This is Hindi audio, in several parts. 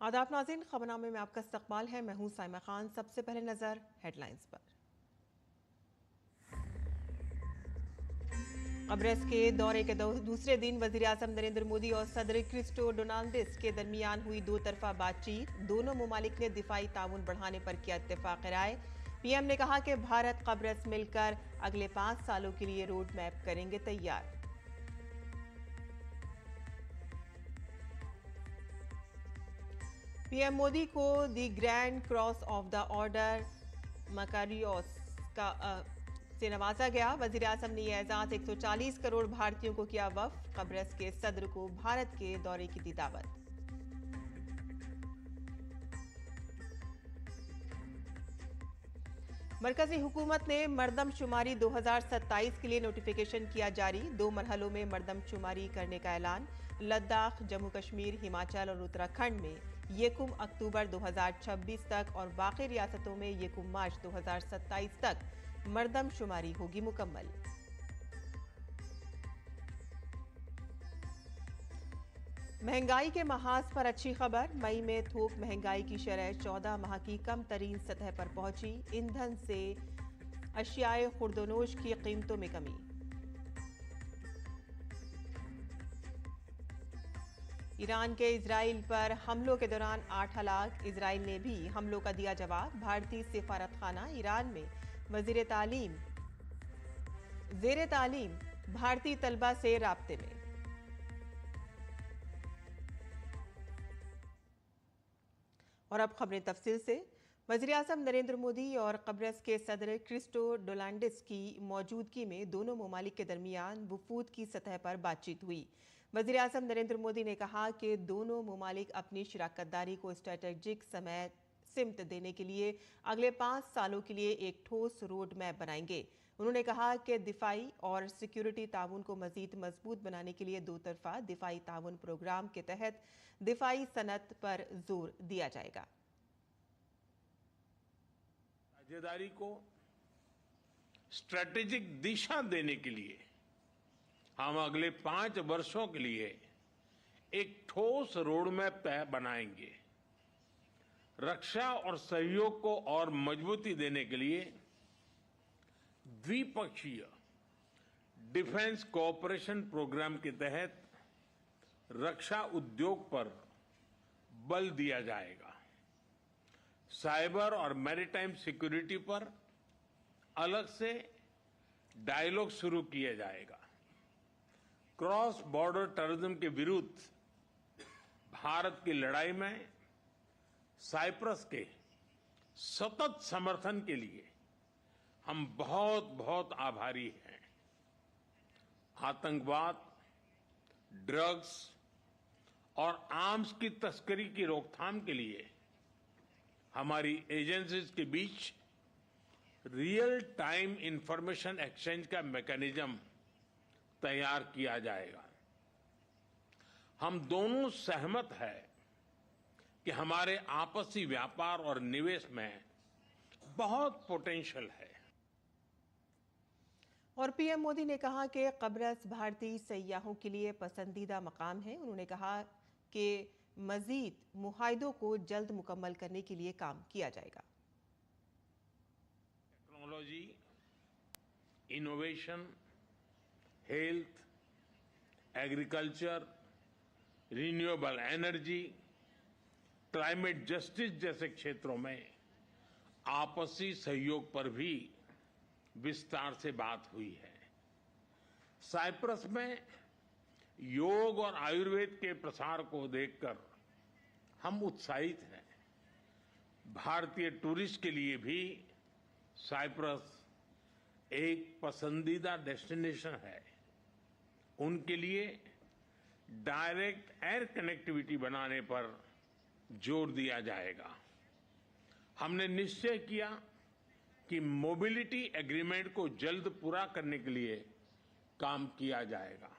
आदाब नाज़रीन, खबरनामे में आपका इस्तकबाल है। मैं हूं साइमा खान। सबसे पहले नजर हेडलाइंस पर। कब्रस के दौरे के दूसरे दिन वजीर आजम नरेंद्र मोदी और सदर क्रिस्टो डोनाल्डिस के दरमियान हुई दो तरफा बातचीत। दोनों मुमालिक ने दिफाई ताउन बढ़ाने पर किया इत्तेफाक राय। पीएम ने कहा कि भारत कब्रस मिलकर अगले 5 सालों के लिए रोड मैप करेंगे तैयार। पीएम मोदी को दी grand cross of the order Makarios से नवाजा गया। वजीर आजम ने यह एजाज 140 करोड़ भारतीयों को किया वक्फ। कब्रस के सदर को भारत के दौरे की दी दावत। मरकजी हुकूमत ने मरदमशुमारी 2027 के लिए नोटिफिकेशन किया जारी। 2 मरहलों में मरदमशुमारी करने का ऐलान। लद्दाख, जम्मू कश्मीर, हिमाचल और उत्तराखंड में 1 अक्टूबर 2026 तक और बाकी रियासतों में 1 मार्च 2027 तक मरदमशुमारी होगी मुकम्मल। महंगाई के महाज पर अच्छी खबर। मई में थोक महंगाई की शरह 14 माह की कम तरीन सतह पर पहुंची। ईंधन से अशियाए खुर्दोनोश की कीमतों में कमी। ईरान के इजराइल पर हमलों के दौरान 8 हलाक। इजराइल ने भी हमलों का दिया जवाब। भारतीय सिफारत खाना ईरान में जेर तालीम भारतीय तलबा से राब्ते में। और अब खबरें तफसील से। वज़ीर आज़म नरेंद्र मोदी और कब्रस के सदर क्रिस्टो डोनाल्डिस की मौजूदगी में दोनों ममालिक के दरमियान वफूद की सतह पर बातचीत हुई। वज़ीर आज़म नरेंद्र मोदी ने कहा कि दोनों ममालिक अपनी शराकतदारी को स्ट्रेटेजिक समय सिमत देने के लिए अगले 5 सालों के लिए एक ठोस रोड मैप बनाएंगे। उन्होंने कहा कि दिफाई और सिक्योरिटी ताउन को मजीद मजबूत बनाने के लिए 2 तरफा दिफाई ताउन प्रोग्राम के तहत दिफाई सनत पर जोर दिया जाएगा। साझेदारी को स्ट्रेटेजिक दिशा देने के लिए हम अगले 5 वर्षों के लिए एक ठोस रोडमैप बनाएंगे। रक्षा और सहयोग को और मजबूती देने के लिए द्विपक्षीय डिफेंस कोऑपरेशन प्रोग्राम के तहत रक्षा उद्योग पर बल दिया जाएगा। साइबर और मैरीटाइम सिक्योरिटी पर अलग से डायलॉग शुरू किया जाएगा। क्रॉस बॉर्डर टेररिज्म के विरुद्ध भारत की लड़ाई में साइप्रस के सतत समर्थन के लिए हम बहुत बहुत आभारी हैं। आतंकवाद, ड्रग्स और आर्म्स की तस्करी की रोकथाम के लिए हमारी एजेंसीज के बीच रियल टाइम इंफॉर्मेशन एक्सचेंज का मैकेनिज्म तैयार किया जाएगा। हम दोनों सहमत हैं कि हमारे आपसी व्यापार और निवेश में बहुत पोटेंशियल है। और पीएम मोदी ने कहा कि कब्रस भारतीय सयाहों के लिए पसंदीदा मकाम है। उन्होंने कहा कि मजीद मुआहदों को जल्द मुकम्मल करने के लिए काम किया जाएगा। Technology, innovation, health, agriculture, renewable energy, climate justice जैसे क्षेत्रों में आपसी सहयोग पर भी विस्तार से बात हुई है। साइप्रस में योग और आयुर्वेद के प्रसार को देखकर हम उत्साहित हैं। भारतीय टूरिस्ट के लिए भी साइप्रस एक पसंदीदा डेस्टिनेशन है। उनके लिए डायरेक्ट एयर कनेक्टिविटी बनाने पर जोर दिया जाएगा। हमने निश्चय किया कि मोबिलिटी एग्रीमेंट को जल्द पूरा करने के लिए काम किया जाएगा।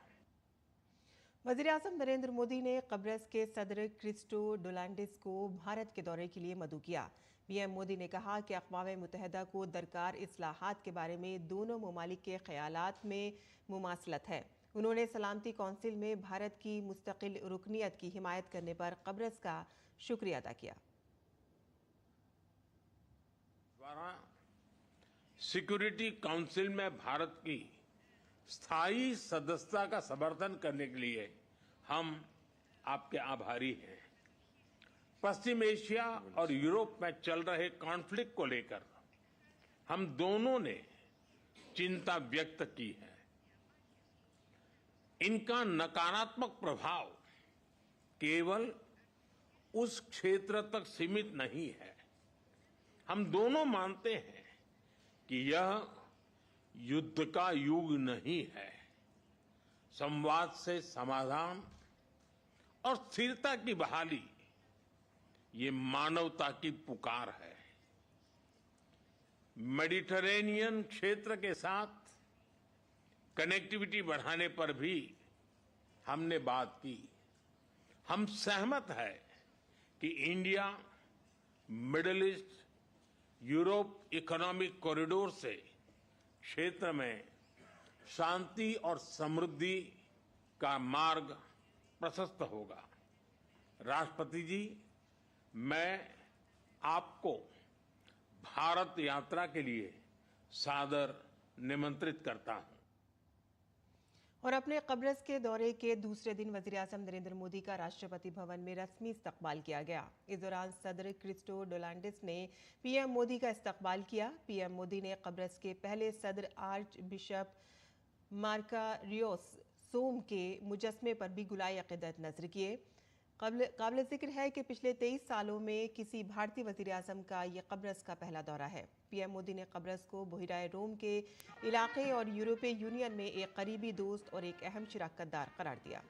वज़ीर आज़म नरेंद्र मोदी ने कब्रस के सदर क्रिस्टो डोनाल्डिस को भारत के दौरे के लिए मदऊ किया। पीएम मोदी ने कहा कि अक़वाम मुत्तहिदा को दरकार इस्लाहात के बारे में दोनों ममालिक के ख्यालात में मुमासलत है। उन्होंने सलामती कौंसिल में भारत की मुस्तकिल रुकनियत की हिमायत करने पर कब्रस का शुक्रिया अदा किया। सिक्योरिटी काउंसिल में भारत की स्थायी सदस्यता का समर्थन करने के लिए हम आपके आभारी हैं। पश्चिम एशिया और यूरोप में चल रहे कॉन्फ्लिक्ट को लेकर हम दोनों ने चिंता व्यक्त की है। इनका नकारात्मक प्रभाव केवल उस क्षेत्र तक सीमित नहीं है। हम दोनों मानते हैं कि यह युद्ध का युग नहीं है। संवाद से समाधान और स्थिरता की बहाली ये मानवता की पुकार है। मेडिटरेनियन क्षेत्र के साथ कनेक्टिविटी बढ़ाने पर भी हमने बात की। हम सहमत हैं कि India middle east Europe economic corridor से क्षेत्र में शांति और समृद्धि का मार्ग प्रशस्त होगा। राष्ट्रपति जी, मैं आपको भारत यात्रा के लिए सादर निमंत्रित करता हूं। और अपने कब्रस के दौरे के दूसरे दिन वज़ीर-ए-आज़म नरेंद्र मोदी का राष्ट्रपति भवन में रस्मी इस्तकबाल किया गया। इस दौरान सदर क्रिस्टो डोलांडिस ने पीएम मोदी का इस्तकबाल किया। पीएम मोदी ने कब्रस के पहले सदर आर्च बिशप मार्कारियोस सोम के मुजस्मे पर भी गुलाए अक़ीदत नजर किए। काबिल जिक्र है कि पिछले 23 सालों में किसी भारतीय वज़ीर-ए-आज़म का ये कब्रस का पहला दौरा है। पीएम मोदी ने कब्रस को बहिराए रोम के इलाके और यूरोपीय यूनियन में एक करीबी दोस्त और एक अहम शिराकतदार करार दिया।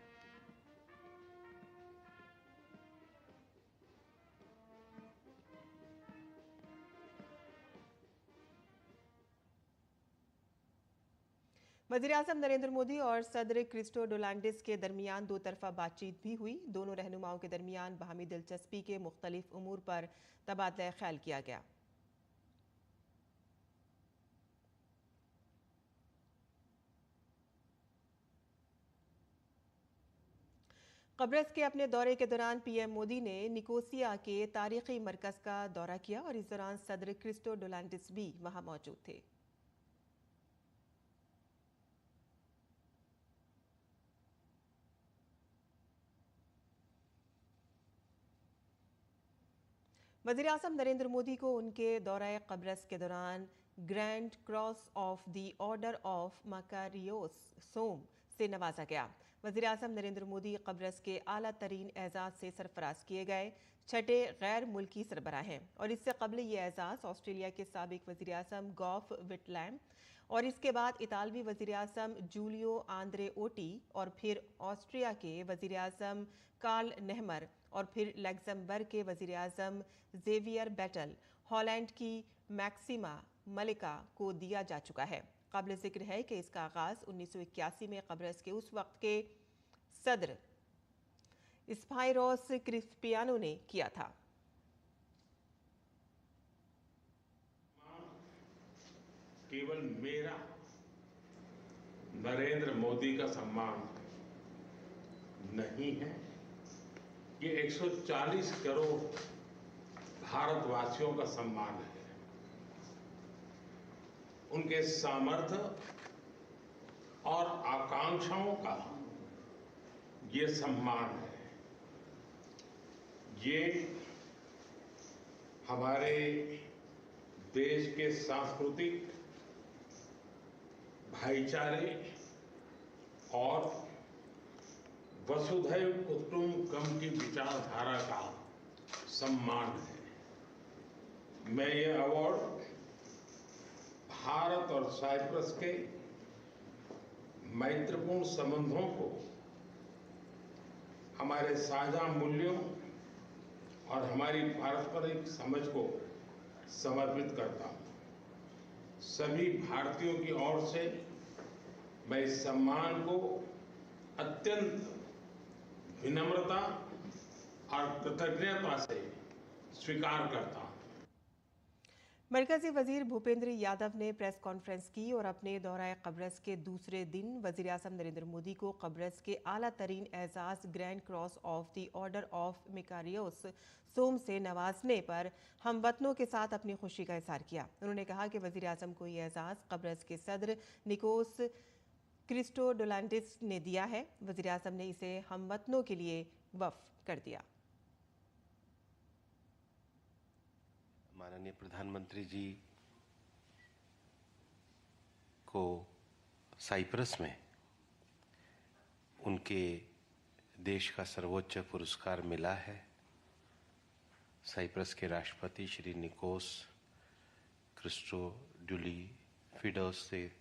वज़ीर-ए-आज़म नरेंद्र मोदी और सदर क्रिस्टो डोलांडिस के दरमियान दो तरफा बातचीत भी हुई। दोनों रहनुमाओं के दरमियान बाहमी दिलचस्पी के मुख्तलिफ उमूर पर तबादला ख्याल किया गया। कब्रस के अपने दौरे के दौरान पीएम मोदी ने निकोसिया के तारीखी मरकज का दौरा किया और इस दौरान सदर क्रिस्टो डोलांडिस भी वहां मौजूद थे। वज़ीर-ए-आज़म नरेंद्र मोदी को उनके दौरे कब्रस के दौरान grand cross of the order of Makarios सोम से नवाजा गया। वज़ीर-ए-आज़म नरेंद्र मोदी कब्रस के आला तरीन एजाज से सरफराज किए गए छठे गैर मुल्की सरबराह हैं और इससे कबल ये एजाज ऑस्ट्रेलिया के साबिक वज़ीर-ए-आज़म गॉफ विटलैम और इसके बाद इतालवी वज़ीर-ए-आज़म जूलियो आंद्रे ओटी और फिर ऑस्ट्रिया के वज़ीर-ए-आज़म कार्ल नेहमर और फिर लग्जमबर्ग के वज़ीर-ए-आज़म ज़ेवियर बेटल, हॉलैंड की मैक्सिमा मलिका को दिया जा चुका है। काबिल जिक्र है कि इसका आगाज 1981 में कब्रस के उस वक्त के सदर स्पाइरोस क्रिस्पियानो ने किया था। केवल मेरा नरेंद्र मोदी का सम्मान नहीं है, ये 140 करोड़ भारतवासियों का सम्मान है। उनके सामर्थ्य और आकांक्षाओं का ये सम्मान है। ये हमारे देश के सांस्कृतिक भाईचारे और वसुधैव कुटुंबकम की विचारधारा का सम्मान है। मैं ये अवार्ड भारत और साइप्रस के मैत्रीपूर्ण संबंधों को, हमारे साझा मूल्यों और हमारी पारस्परिक समझ को समर्पित करता हूं। सभी भारतीयों की ओर से मैं इस सम्मान को अत्यंत विनम्रता और कृतज्ञता से स्वीकार करता हूं। मरकजी वजीर भूपेंद्र यादव ने प्रेस कॉन्फ्रेंस की और अपने दौरा कब्रस के दूसरे दिन वजीर आज़म नरेंद्र मोदी को कब्रस के आला तरीन एजाज grand cross of the order of Makarios सोम से नवाजने पर हमवतनों के साथ अपनी खुशी का इजहार किया। उन्होंने कहा कि वजीर आज़म को ये एजाज कब्रस के सदर निकोस क्रिस्टोडोलांडिस ने दिया है। वजीर आज़म ने इसे हमवतनों के लिए वक्फ कर दिया। माननीय प्रधानमंत्री जी को साइप्रस में उनके देश का सर्वोच्च पुरस्कार मिला है। साइप्रस के राष्ट्रपति श्री निकोस क्रिस्टोडुलिफिडोस से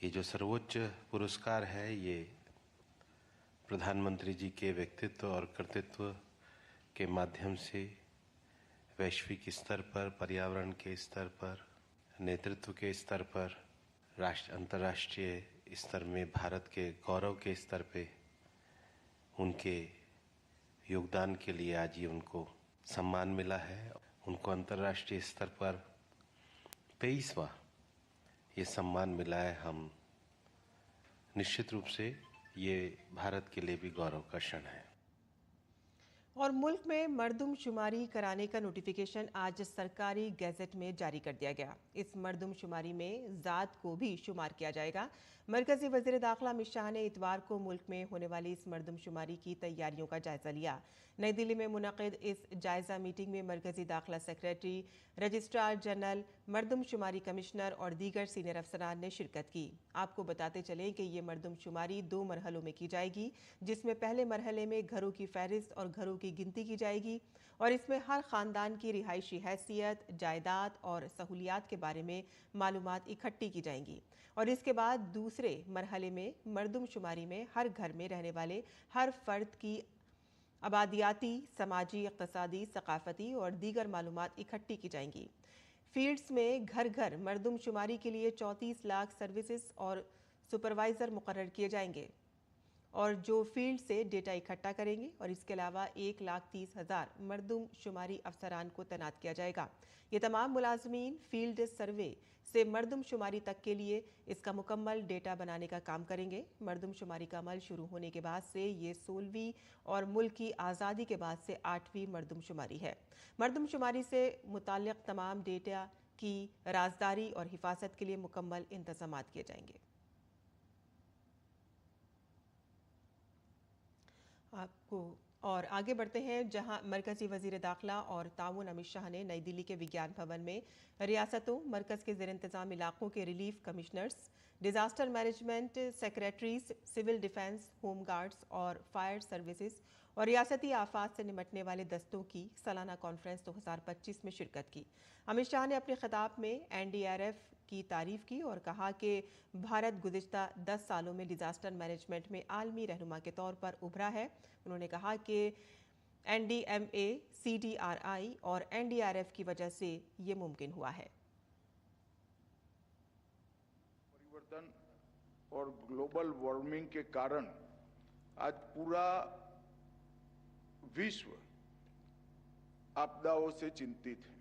ये जो सर्वोच्च पुरस्कार है, ये प्रधानमंत्री जी के व्यक्तित्व और कर्तृत्व के माध्यम से वैश्विक स्तर पर, पर्यावरण के स्तर पर, नेतृत्व के स्तर पर, अंतर्राष्ट्रीय स्तर में भारत के गौरव के स्तर पे उनके योगदान के लिए आज ये उनको सम्मान मिला है। उनको अंतर्राष्ट्रीय स्तर पर 23वां ये सम्मान मिला है। हम निश्चित रूप से ये भारत के लिए भी गौरव का क्षण है। और मुल्क में मरदमशुमारी कराने का नोटिफिकेशन आज सरकारी गैजेट में जारी कर दिया गया। इस मरदमशुमारी में ज़ात को भी शुमार किया जाएगा। मरकजी वज़ीर दाखिला अमित शाह ने इतवार को मुल्क में होने वाली इस मरदमशुमारी की तैयारियों का जायजा लिया। नई दिल्ली में मुनक़िद इस जायजा मीटिंग में मरकजी दाखिला सेक्रेटरी, रजिस्ट्रार जनरल, मरदमशुमारी कमिश्नर और दीगर सीनियर अफसरान ने शिरकत की। आपको बताते चलें कि ये मरदमशुमारी 2 मरहलों में की जाएगी, जिसमें पहले मरहले में घरों की फहरिस्त और घरों की गिनती की जाएगी और इसमें हर ख़ानदान की रिहायशी हैसियत, जायदाद और सहूलियात के बारे में मालूमात इकट्ठी की जाएंगी। और इसके बाद दूसरे मरहले में मरदमशुमारी में हर घर में रहने वाले हर फर्द की आबादियाती, समाजी, इक़्तिसादी, सकाफ़ती और दीगर मालूमात इकट्ठी की जाएंगी। फील्ड्स में घर घर मरदमशुमारी के लिए 34 लाख सर्विसेज और सुपरवाइज़र मुकर्रर किए जाएंगे और जो फील्ड से डेटा इकट्ठा करेंगे और इसके अलावा 1,30,000 मरदमशुमारी अफसरान को तैनात किया जाएगा। ये तमाम मुलाजमीन फील्ड सर्वे से मरदमशुमारी तक के लिए इसका मुकम्मल डेटा बनाने का काम करेंगे। मरदमशुमारी का अमल शुरू होने के बाद से ये 16वीं और मुल्क की आज़ादी के बाद से 8वीं मरदमशुमारी है। मरदमशुमारी से मुताल्लिक़ तमाम डेटा की राजदारी और हिफाजत के लिए मुकम्मल इंतज़ामात किए जाएंगे। आपको और आगे बढ़ते हैं, जहां मरकजी वजीर दाखिला और ताउन अमित शाह ने नई दिल्ली के विज्ञान भवन में रियासतों, मरकज के ज़ेर इंतज़ाम इलाकों के relief commissioners, disaster management secretaries, civil defence, home guards और फायर सर्विसेज और रियासती आफात से निमटने वाले दस्तों की सालाना कॉन्फ्रेंस 2025 में शिरकत की। अमित शाह ने अपने खिताब में NDRF की तारीफ की और कहा कि भारत गुज़िश्ता 10 सालों में डिज़ास्टर मैनेजमेंट में आलमी रहनुमा के तौर पर उभरा है। उन्होंने कहा कि NDMA, CDRI और NDRF की वजह से ये मुमकिन हुआ है। परिवर्तन और ग्लोबल वार्मिंग के कारण आज पूरा विश्व आपदाओं से चिंतित है,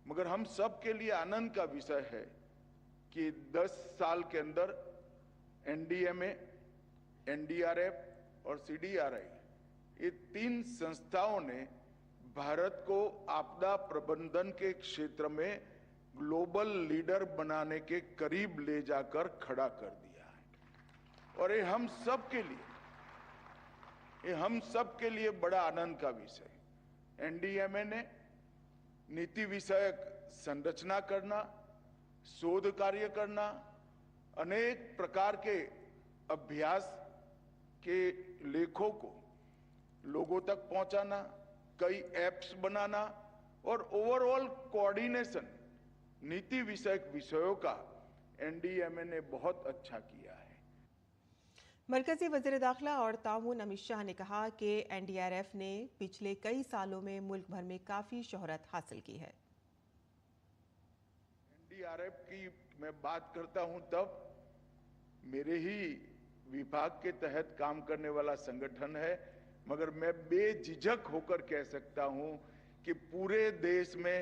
मगर हम सब के लिए आनंद का विषय है कि 10 साल के अंदर NDMA, NDRF और CDRI ये 3 संस्थाओं ने भारत को आपदा प्रबंधन के क्षेत्र में ग्लोबल लीडर बनाने के करीब ले जाकर खड़ा कर दिया है और ये हम सब के लिए बड़ा आनंद का विषय है। NDMA ने नीति विषयक संरचना करना, शोध कार्य करना, अनेक प्रकार के अभ्यास के लेखों को लोगों तक पहुंचाना, कई ऐप्स बनाना और ओवरऑल कोऑर्डिनेशन नीति विषयक विषयों का NDMA ने बहुत अच्छा किया है। मरकजी वज़ीर दाखिला और ताउन अमित शाह ने कहा कि NDRF ने पिछले कई सालों में मुल्क भर में काफ़ी शोहरत हासिल की है। NDRF की मैं बात करता हूं तब मेरे ही विभाग के तहत काम करने वाला संगठन है, मगर मैं बेझिझक होकर कह सकता हूं कि पूरे देश में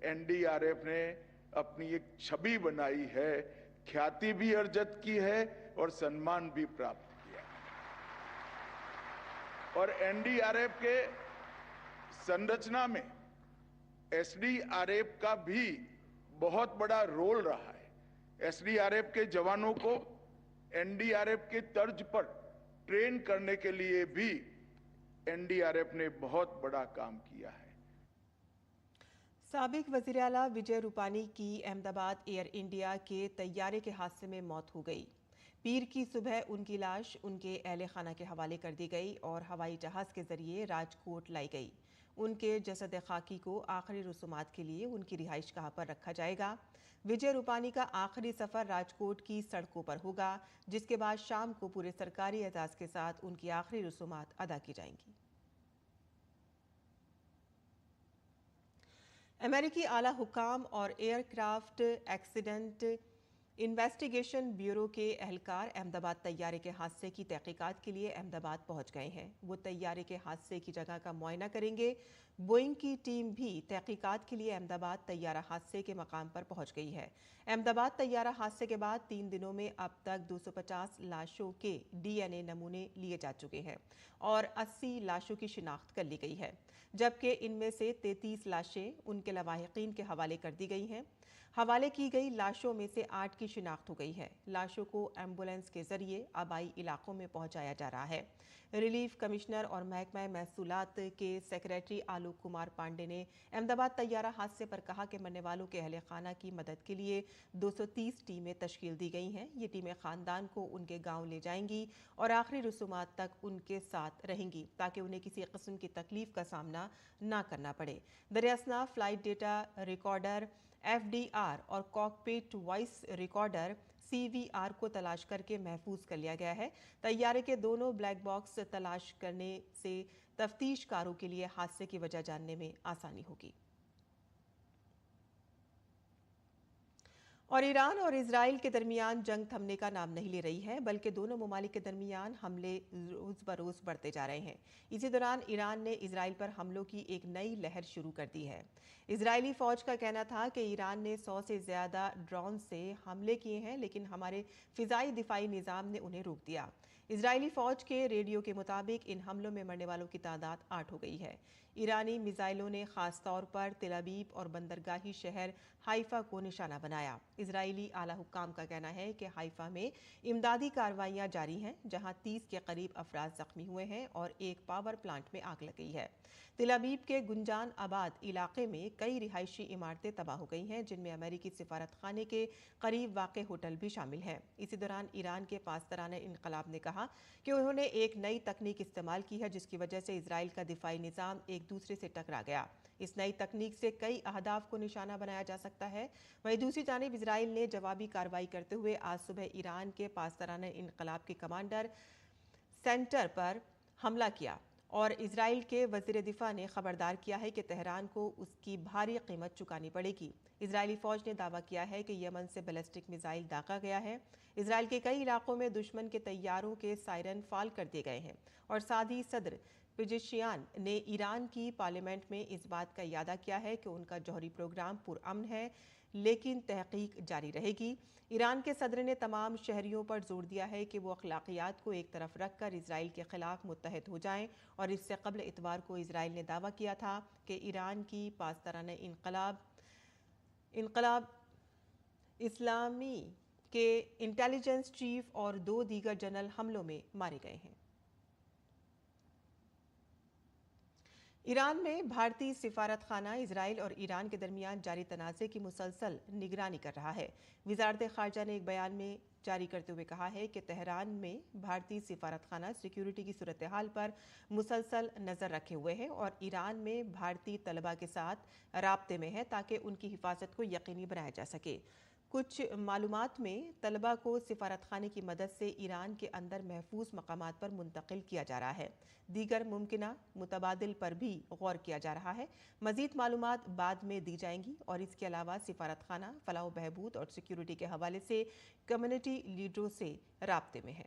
एनडीआरएफ ने अपनी एक छवि बनाई है, ख्याति भी अर्जित की है और सम्मान भी प्राप्त किया है। और एनडीआरएफ के संरचना में एसडीआरएफ का भी बहुत बड़ा रोल रहा है। एसडीआरएफ के जवानों को एनडीआरएफ के तर्ज पर ट्रेन करने के लिए भी एनडीआरएफ ने बहुत बड़ा काम किया है। साबिक वज़ीर आला विजय रूपानी की अहमदाबाद एयर इंडिया के तैयारे के हादसे में मौत हो गई। पीर की सुबह उनकी लाश उनके अहले खाना के हवाले कर दी गई और हवाई जहाज के जरिए राजकोट लाई गई। उनके जसद खाकी को आखिरी रसूमात के लिए उनकी रिहाइश गाह पर रखा जाएगा। विजय रूपानी का आखिरी सफर राजकोट की सड़कों पर होगा, जिसके बाद शाम को पूरे सरकारी एजाज के साथ उनकी आखिरी रसूमात अदा की जाएंगी। अमेरिकी आला हुकाम और एयरक्राफ्ट एक्सीडेंट इन्वेस्टिगेशन ब्यूरो के एहलकार अहमदाबाद तैयारे के हादसे की तहकीकात के लिए अहमदाबाद पहुंच गए हैं। वो तैयारे के हादसे की जगह का मुआयना करेंगे। बोइंग की टीम भी तहकीकात के लिए अहमदाबाद तैयारा हादसे के मकाम पर पहुंच गई है। अहमदाबाद तैयारा हादसे के बाद 3 दिनों में अब तक 250 लाशों के डीएनए नमूने लिए जा चुके हैं और 80 लाशों की शिनाख्त कर ली गई है, जबकि इनमें से 33 लाशें उनके लवाहिकीन के हवाले कर दी गई हैं। हवाले की गई लाशों में से 8 की शिनाख्त हो गई है। लाशों को एम्बुलेंस के जरिए आबाई इलाकों में पहुंचाया जा रहा है। रिलीफ कमिश्नर और महकमा महसूलात के सेक्रेटरी आलोक कुमार पांडे ने अहमदाबाद तैयारा हादसे पर कहा कि मरने वालों के अहले खाना की मदद के लिए 230 टीमें तश्कील दी गई हैं। ये टीमें खानदान को उनके गांव ले जाएंगी और आखिरी रसूमात तक उनके साथ रहेंगी ताकि उन्हें किसी किस्म की तकलीफ का सामना ना करना पड़े। दरियासना फ्लाइट डेटा रिकॉर्डर एफडीआर और कॉकपिट वॉइस रिकॉर्डर सीवीआर को तलाश करके महफूज कर लिया गया है। तैयारे के दोनों ब्लैक बॉक्स तलाश करने से तफ्तीशकारों के लिए हादसे की वजह जानने में आसानी होगी। और ईरान और इजराइल के दरमियान जंग थमने का नाम नहीं ले रही है, बल्कि दोनों ममालिक के दरमियान हमले रोज बरोज बढ़ते जा रहे हैं। इसी दौरान ईरान ने इजराइल पर हमलों की एक नई लहर शुरू कर दी है। इजरायली फौज का कहना था कि ईरान ने 100 से ज्यादा ड्रोन से हमले किए हैं, लेकिन हमारे फिजाई दिफाई निज़ाम ने उन्हें रोक दिया। इजरायली फौज के रेडियो के मुताबिक इन हमलों में मरने वालों की तादाद 8 हो गई है। ईरानी मिसाइलों ने खास तौर पर तेल अवीव और बंदरगाही शहर हाइफा को निशाना बनाया। इजरायली आला हुक्काम का कहना है कि हाइफा में इमदादी कार्रवाइयां जारी हैं, जहां 30 के करीब अफराद जख्मी हुए हैं और एक पावर प्लांट में आग लग गई है। तेल अवीव के गुंजान आबाद इलाके में कई रिहायशी इमारतें तबाह हो गई हैं, जिनमें अमेरिकी सिफारत खाने के करीब वाक़ होटल भी शामिल हैं। इसी दौरान ईरान के पासदाराना इनकलाब ने कहा कि उन्होंने एक नई तकनीक इस्तेमाल की है, जिसकी वजह से इजराइल का दिफाई निज़ाम एक दूसरे से टकरा गया। इस नई तकनीक से कई अहदाफ को निशाना बनाया जा सकता है। वहीं दूसरी जानिब इजराइल ने जवाबी कार्रवाई करते हुए आज सुबह ईरान के पासदाराना इनकलाब के कमांडर सेंटर पर हमला किया और इजराइल के वजीर दिफा ने खबरदार किया है कि तेहरान को उसकी भारी कीमत चुकानी पड़ेगी। इजरायली फौज ने दावा किया है कि यमन से बैलिस्टिक मिसाइल दागा गया है। इजराइल के कई इलाकों में दुश्मन के तैयारों के सायरन फाल कर दिए गए हैं और साथ ही सदर पेजेशियान ने ईरान की पार्लियामेंट में इस बात का इयादा किया है कि उनका जौहरी प्रोग्राम पुरअमन है, लेकिन तहकीक जारी रहेगी। ईरान के सदर ने तमाम शहरियों पर जोर दिया है कि वो अखलाकियात को एक तरफ रखकर इजराइल के खिलाफ मुत्तहद हो जाएं और इससे कबल इतवार को इजराइल ने दावा किया था कि ईरान की पासदाराना इनकलाब इस्लामी के इंटेलिजेंस चीफ और 2 दीगर जनरल हमलों में मारे गए हैं। ईरान में भारतीय सिफारत खाना इजराइल और ईरान के दरमियान जारी तनाज़े की मुसलसल निगरानी कर रहा है। वजारत खारजा ने एक बयान में जारी करते हुए कहा है कि तेहरान में भारतीय सिफारत खाना सिक्योरिटी की सूरत हाल पर मुसलसल नज़र रखे हुए है और ईरान में भारतीय तलबा के साथ राब्ते में है ताकि उनकी हिफाजत को यकीनी बनाया जा सके। कुछ मालूमात में तलबा को सिफारत खाने की मदद से ईरान के अंदर महफूज मकामात पर मुंतकिल किया जा रहा है। दीगर मुमकिना मुतबादिल पर भी गौर किया जा रहा है। मजीद मालूमात बाद में दी जाएंगी और इसके अलावा सिफारत खाना फलाह बहबूद और सिक्योरिटी के हवाले से कम्युनिटी लीडरों से राब्ते में है।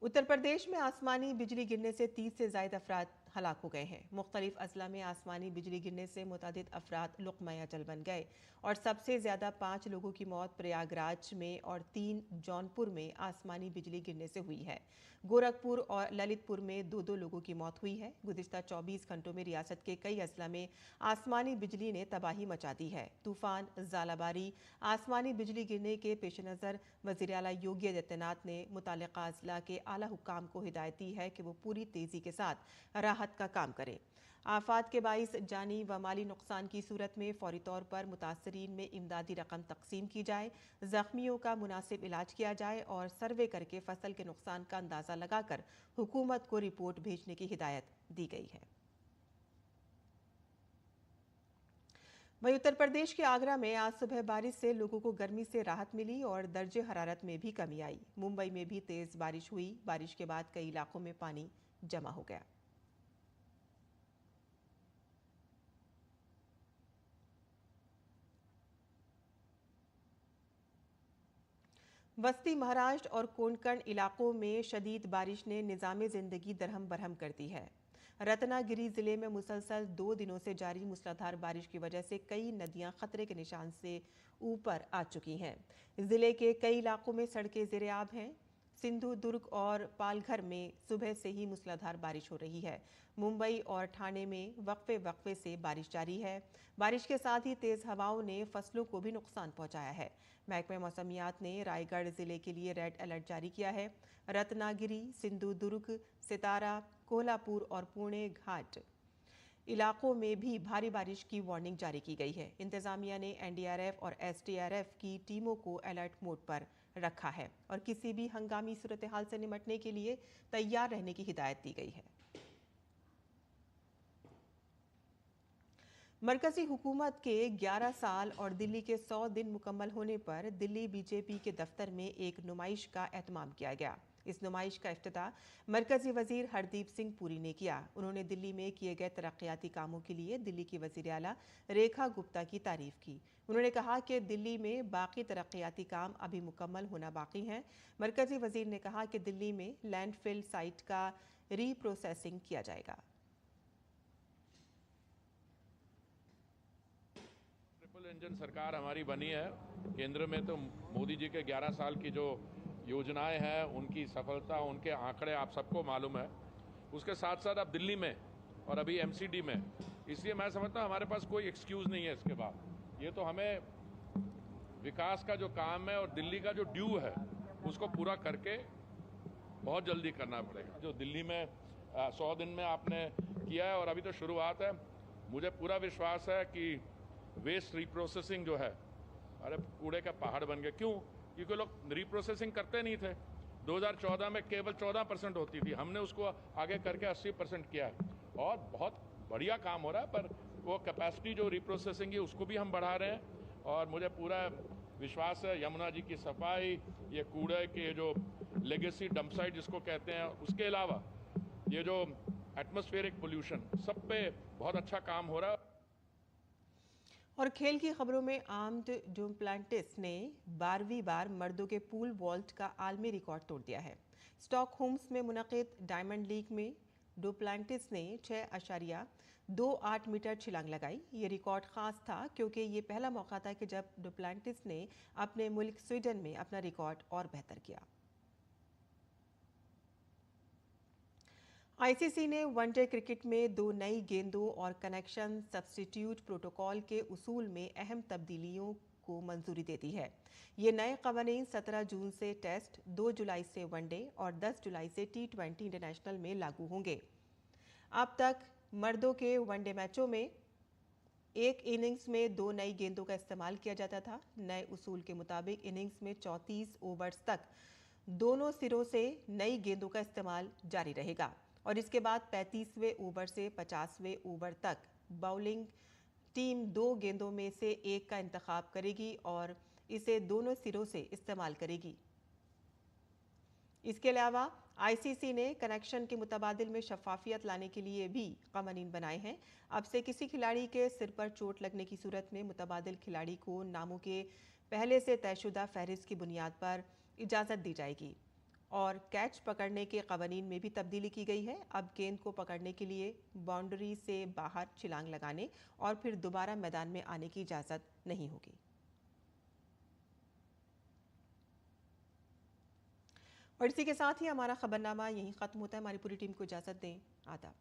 उत्तर प्रदेश में आसमानी बिजली गिरने से 30 से ज्यादा अफराद हलाक हो गए हैं। मुख्तलिफ अजला में आसमानी बिजली गिरने से मुतअद्दिद अफराद लुक़मा अजल बन गए और सबसे ज़्यादा 5 लोगों की मौत प्रयागराज में और 3 जौनपुर में आसमानी बिजली गिरने से हुई है। गोरखपुर और ललितपुर में 2-2 लोगों की मौत हुई है। गुज़िश्ता 24 घंटों में रियासत के कई अजला में आसमानी बिजली ने तबाही मचा दी है। तूफान, ज़ालाबारी, आसमानी बिजली गिरने के पेश नज़र वज़ीर आला योगी आदित्यनाथ ने मुताल्लिक़ा अजला के आला हुक्काम को हिदायत दी है कि वो पूरी तेज़ी के साथ राहत का काम करें। आफात के बाइस जानी व माली नुकसान की सूरत में फौरी तौर पर मुतासरीन में इमदादी रकम तकसीम की जाए, जख्मियों का मुनासिब इलाज किया जाए और सर्वे करके फसल के नुकसान का अंदाज़ा लगाकर हुकूमत को रिपोर्ट भेजने की हिदायत दी गई है। वहीं उत्तर प्रदेश के आगरा में आज सुबह बारिश से लोगों को गर्मी से राहत मिली और दर्जे हरारत में भी कमी आई। मुंबई में भी तेज बारिश हुई। बारिश के बाद कई इलाकों में पानी जमा हो गया। वस्ती महाराष्ट्र और कोंकण इलाकों में शदीद बारिश ने निज़ाम ज़िंदगी दरहम बरहम कर दी है। रत्नागिरी जिले में मुसलसल 2 दिनों से जारी मूसलाधार बारिश की वजह से कई नदियां खतरे के निशान से ऊपर आ चुकी हैं। जिले के कई इलाकों में सड़कें ज़ेर-ए-आब हैं। सिंधु दुर्ग और पालघर में सुबह से ही मूसलाधार बारिश हो रही है। मुंबई और ठाणे में वक्फे से बारिश जारी है। बारिश के साथ ही तेज़ हवाओं ने फसलों को भी नुकसान पहुंचाया है। महकमा मौसमियात ने रायगढ़ जिले के लिए रेड अलर्ट जारी किया है। रत्नागिरी, सिंधु दुर्ग, सितारा, कोल्हापुर और पुणे घाट इलाकों में भी भारी बारिश की वार्निंग जारी की गई है। इंतजामिया ने एनडीआरएफ और एसडीआरएफ की टीमों को अलर्ट मोड पर रखा है और किसी भी हंगामी सूरत हाल से निपटने के लिए तैयार रहने की हिदायत दी गई है। मरकजी हुकूमत के 11 साल और दिल्ली के 100 दिन मुकम्मल होने पर दिल्ली बीजेपी के दफ्तर में एक नुमाइश का एहतमाम किया गया। इस नुमाइश का इफ्तिताह मरकजी वजीर हरदीप सिंह पुरी ने किया। उन्होंने दिल्ली में किए गए तरक्याती कामों के लिए दिल्ली की वजीर आला रेखा गुप्ता की तारीफ की। उन्होंने कहा कि दिल्ली में बाकी तरक्याती काम अभी मुकम्मल होना बाकी हैं। मरकजी वजीर ने कहा कि दिल्ली में लैंडफिल साइट का रीप्रोसेसिंग किया जाएगा। ट्रिपल इंजन सरकार हमारी बनी है। केंद्र में तो मोदी जी के 11 साल की जो योजनाएं हैं, उनकी सफलता, उनके आंकड़े आप सबको मालूम है। उसके साथ साथ अब दिल्ली में और अभी एमसीडी में, इसलिए मैं समझता हूं हमारे पास कोई एक्सक्यूज नहीं है इसके बाद। ये तो हमें विकास का जो काम है और दिल्ली का जो ड्यू है उसको पूरा करके बहुत जल्दी करना पड़ेगा। जो दिल्ली में 100 दिन में आपने किया है और अभी तो शुरुआत है। मुझे पूरा विश्वास है कि वेस्ट रिप्रोसेसिंग जो है, अरे कूड़े का पहाड़ बन गया। क्यों? क्योंकि लोग रिप्रोसेसिंग करते नहीं थे। 2014 में केवल 14% होती थी, हमने उसको आगे करके 80% किया है और बहुत बढ़िया काम हो रहा है। पर वो कैपेसिटी जो रिप्रोसेसिंग है उसको भी हम बढ़ा रहे हैं और मुझे पूरा विश्वास है यमुना जी की सफाई, ये कूड़े के जो लेगेसी डंप साइट जिसको कहते हैं, उसके अलावा ये जो एटमॉस्फेरिक पोल्यूशन, सब पे बहुत अच्छा काम हो रहा है। और खेल की खबरों में आर्म्ड डुप्लांटिस ने 12वीं बार मर्दों के पूल वॉल्ट का आलमी रिकॉर्ड तोड़ दिया है। स्टॉकहोम्स में मुनक़िद डायमंड लीग में डुप्लांटिस ने 6.28 मीटर छलांग लगाई। ये रिकॉर्ड ख़ास था क्योंकि ये पहला मौका था कि जब डुप्लांटिस ने अपने मुल्क स्वीडन में अपना रिकॉर्ड और बेहतर किया। आईसीसी ने वनडे क्रिकेट में 2 नई गेंदों और कनेक्शन सब्स्टिट्यूट प्रोटोकॉल के उसूल में अहम तब्दीलियों को मंजूरी दे दी है। ये नए कवानीन 17 जून से टेस्ट, 2 जुलाई से वनडे और 10 जुलाई से T20 इंटरनेशनल में लागू होंगे। अब तक मर्दों के वनडे मैचों में एक इनिंग्स में 2 नई गेंदों का इस्तेमाल किया जाता था। नए उसूल के मुताबिक इनिंग्स में 34 ओवर्स तक दोनों सिरों से नई गेंदों का इस्तेमाल जारी रहेगा और इसके बाद 35वें ओवर से 50वें ओवर तक बाउलिंग टीम 2 गेंदों में से एक का इंतखाब करेगी और इसे दोनों सिरों से इस्तेमाल करेगी। इसके अलावा आईसीसी ने कनेक्शन के मुतबादिल में शफाफियत लाने के लिए भी कवानीन बनाए हैं। अब से किसी खिलाड़ी के सिर पर चोट लगने की सूरत में मुतबादिल खिलाड़ी को नामों के पहले से तयशुदा फहरिस्त की बुनियाद पर इजाज़त दी जाएगी। और कैच पकड़ने के कवानीन में भी तब्दीली की गई है। अब गेंद को पकड़ने के लिए बाउंड्री से बाहर छलांग लगाने और फिर दोबारा मैदान में आने की इजाज़त नहीं होगी। और इसी के साथ ही हमारा खबरनामा यहीं ख़त्म होता है। हमारी पूरी टीम को इजाज़त दें। आदाब।